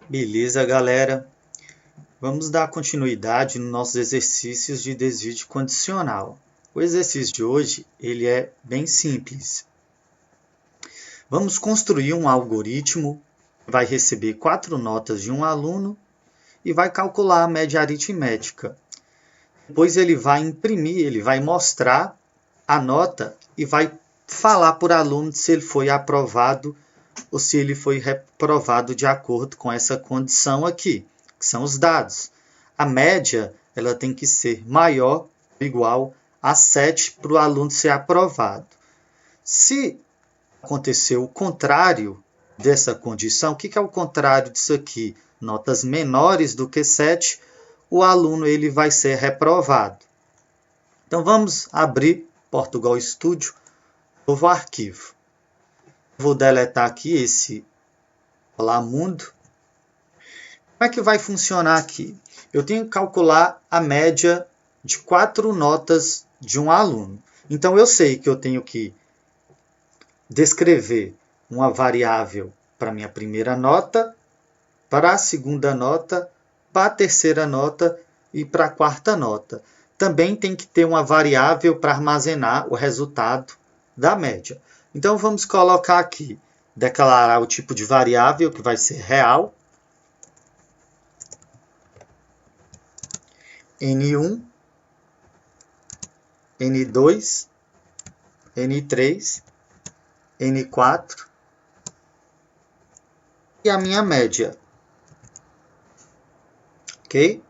Beleza, galera? Vamos dar continuidade nos nossos exercícios de desvio de condicional. O exercício de hoje ele é bem simples. Vamos construir um algoritmo que vai receber 4 notas de um aluno e vai calcular a média aritmética. Depois ele vai imprimir, ele vai mostrar a nota e vai falar por aluno se ele foi aprovado ou se ele foi reprovado de acordo com essa condição aqui, que são os dados. A média ela tem que ser maior ou igual a 7 para o aluno ser aprovado. Se acontecer o contrário dessa condição, o que é o contrário disso aqui? Notas menores do que 7, o aluno ele vai ser reprovado. Então vamos abrir Portugal Studio, novo arquivo. Vou deletar aqui esse Olá Mundo. Como é que vai funcionar aqui? Eu tenho que calcular a média de 4 notas de um aluno. Então eu sei que eu tenho que descrever uma variável para a minha primeira nota, para a segunda nota, para a terceira nota e para a quarta nota. Também tem que ter uma variável para armazenar o resultado da média. Então vamos colocar aqui, declarar o tipo de variável que vai ser real, N1, N2, N3, N4 e a minha média. Ok?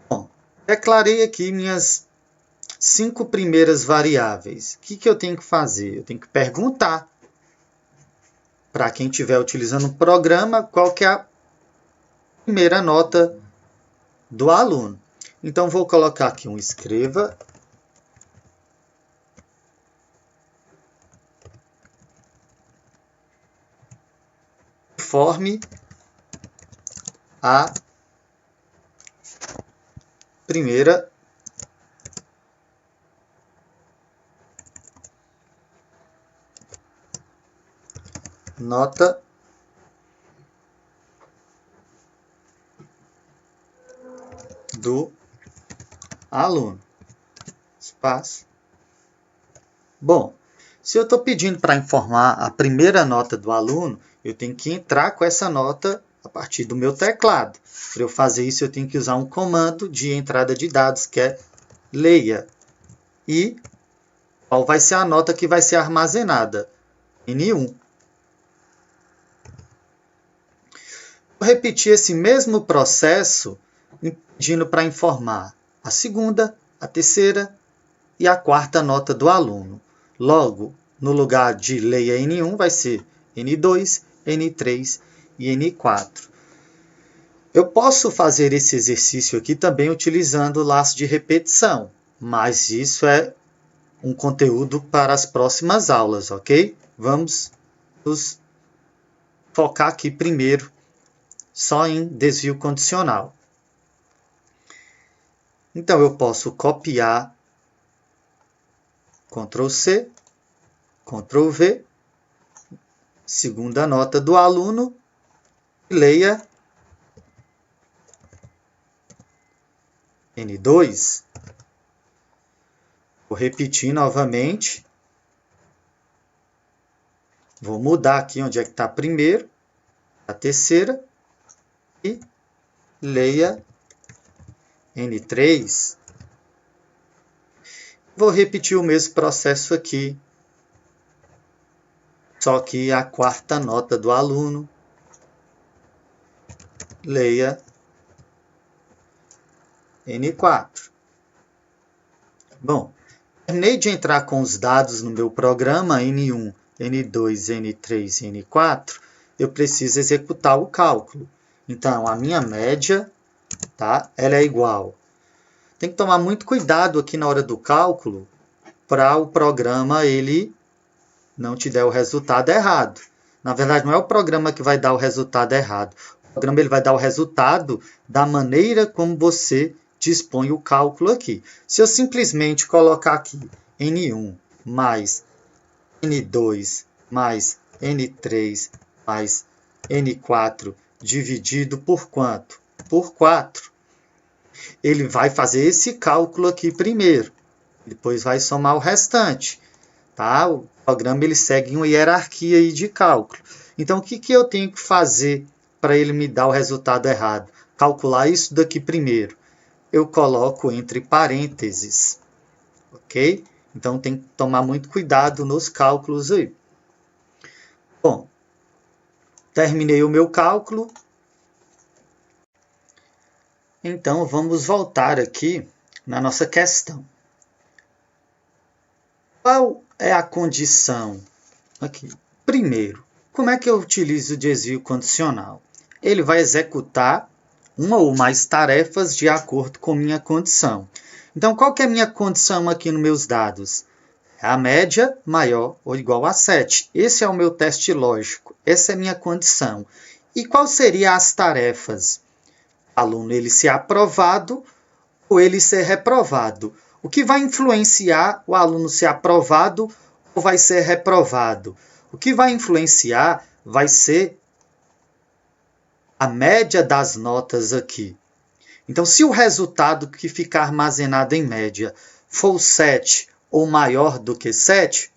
Bom, declarei aqui minhas 5 primeiras variáveis. O que eu tenho que fazer? Eu tenho que perguntar para quem estiver utilizando o programa qual que é a primeira nota do aluno. Então, vou colocar aqui um escreva conforme a primeira nota do aluno. Espaço. Bom, se eu estou pedindo para informar a primeira nota do aluno, eu tenho que entrar com essa nota a partir do meu teclado. Para eu fazer isso, eu tenho que usar um comando de entrada de dados, que é leia. E qual vai ser a nota que vai ser armazenada? N1. Vou repetir esse mesmo processo pedindo para informar a segunda, a terceira e a quarta nota do aluno. Logo, no lugar de leia N1 vai ser N2, N3 e N4. Eu posso fazer esse exercício aqui também utilizando o laço de repetição, mas isso é um conteúdo para as próximas aulas, ok? Vamos nos focar aqui primeiro só em desvio condicional. Então, eu posso copiar, Ctrl C, Ctrl V, segunda nota do aluno, leia N2. Vou repetir novamente. Vou mudar aqui onde é que está primeiro, a terceira, e leia N3. Vou repetir o mesmo processo aqui, só que a quarta nota do aluno, leia N4. Bom, terminei de entrar com os dados no meu programa N1, N2, N3 e N4, eu preciso executar o cálculo. Então, a minha média, tá? Ela é igual. Tem que tomar muito cuidado aqui na hora do cálculo para o programa ele não te der o resultado errado. Na verdade, não é o programa que vai dar o resultado errado. O programa ele vai dar o resultado da maneira como você dispõe o cálculo aqui. Se eu simplesmente colocar aqui N1 mais N2 mais N3 mais N4 dividido por quanto? Por 4. Ele vai fazer esse cálculo aqui primeiro, depois vai somar o restante. Tá? O programa ele segue uma hierarquia aí de cálculo. Então, o que eu tenho que fazer para ele me dar o resultado errado? Calcular isso daqui primeiro. Eu coloco entre parênteses. Ok? Então, tem que tomar muito cuidado nos cálculos aí. Bom, terminei o meu cálculo. Então, vamos voltar aqui na nossa questão. Qual é a condição? Aqui. Primeiro, como é que eu utilizo o desvio condicional? Ele vai executar uma ou mais tarefas de acordo com minha condição. Então, qual que é a minha condição aqui nos meus dados? A média maior ou igual a 7. Esse é o meu teste lógico. Essa é a minha condição. E quais seriam as tarefas? O aluno ele ser aprovado ou ele ser reprovado. O que vai influenciar o aluno ser aprovado ou vai ser reprovado? O que vai influenciar vai ser a média das notas aqui. Então, se o resultado que ficar armazenado em média for 7 ou maior do que 7,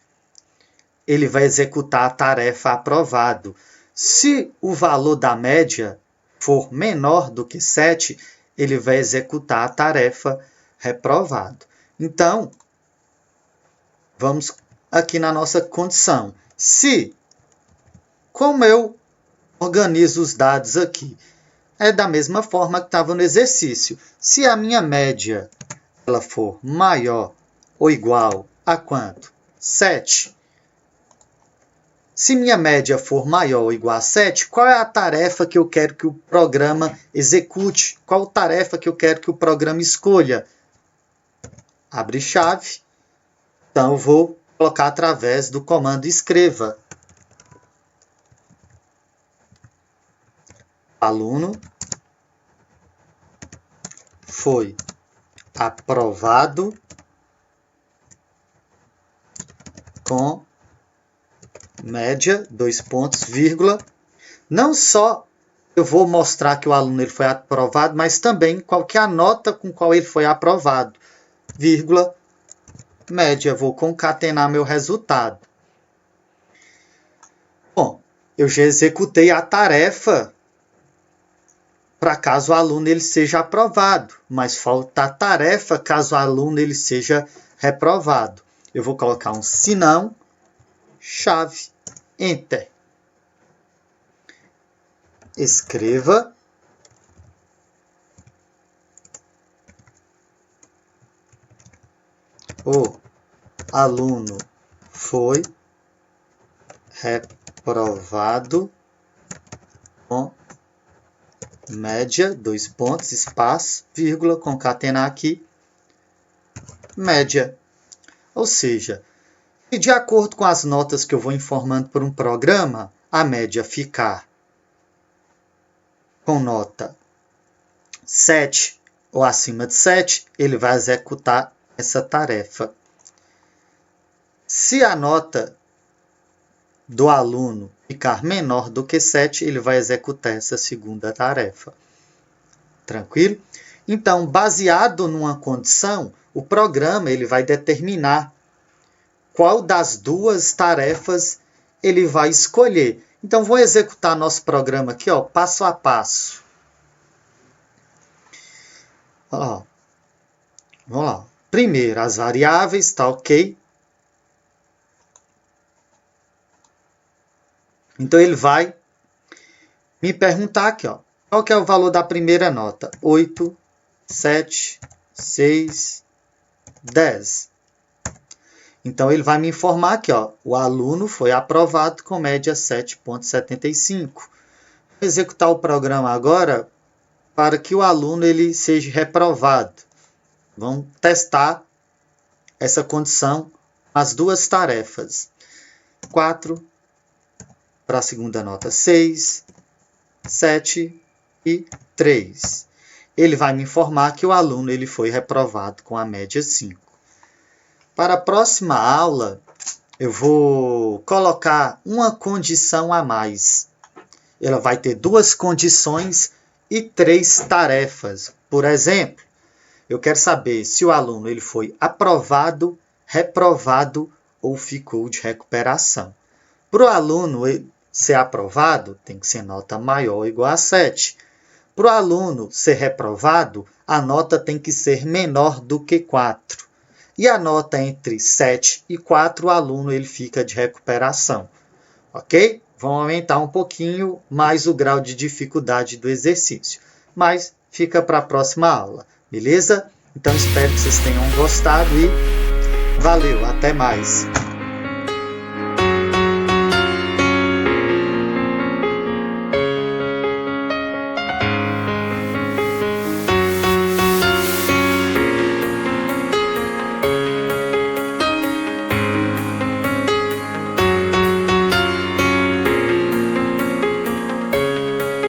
ele vai executar a tarefa aprovado. Se o valor da média for menor do que 7, ele vai executar a tarefa reprovado. Então, vamos aqui na nossa condição. Como eu organizo os dados aqui? É da mesma forma que estava no exercício. Se a minha média ela for maior ou igual a quanto? 7. Se minha média for maior ou igual a 7, qual é a tarefa que eu quero que o programa execute? Qual tarefa que eu quero que o programa escolha? Abre chave. Então, eu vou colocar através do comando escreva. Aluno foi aprovado com média, 2 pontos, vírgula. Não só eu vou mostrar que o aluno ele foi aprovado, mas também qual que é a nota com qual ele foi aprovado, vírgula, média. Vou concatenar meu resultado. Bom, eu já executei a tarefa para caso o aluno ele seja aprovado, mas falta a tarefa caso o aluno ele seja reprovado. Eu vou colocar um senão, chave, enter. Escreva o aluno foi reprovado com média, 2 pontos, espaço, vírgula, concatenar aqui, média. Ou seja, de acordo com as notas que eu vou informando por um programa, a média ficar com nota 7 ou acima de 7, ele vai executar essa tarefa. Se a nota do aluno ficar menor do que 7, ele vai executar essa segunda tarefa. Tranquilo? Então, baseado numa condição, o programa ele vai determinar qual das duas tarefas ele vai escolher. Então, vou executar nosso programa aqui, ó, passo a passo. Ó, vamos lá. Primeiro, as variáveis, está ok. Então, ele vai me perguntar aqui, ó, qual que é o valor da primeira nota? 8, 7, 6, 10. Então, ele vai me informar aqui, ó, o aluno foi aprovado com média 7,75. Vou executar o programa agora para que o aluno ele seja reprovado. Vamos testar essa condição, as duas tarefas. 4 para a segunda nota, 6, 7 e 3. Ele vai me informar que o aluno ele foi reprovado com a média 5. Para a próxima aula, eu vou colocar uma condição a mais. ela vai ter 2 condições e 3 tarefas. Por exemplo, eu quero saber se o aluno ele foi aprovado, reprovado ou ficou de recuperação. Para o aluno ser aprovado, tem que ser nota maior ou igual a 7. Para o aluno ser reprovado, a nota tem que ser menor do que 4. E a nota entre 7 e 4, o aluno ele fica de recuperação. Ok? Vamos aumentar um pouquinho mais o grau de dificuldade do exercício. Mas fica para a próxima aula, beleza? Então espero que vocês tenham gostado e valeu, até mais!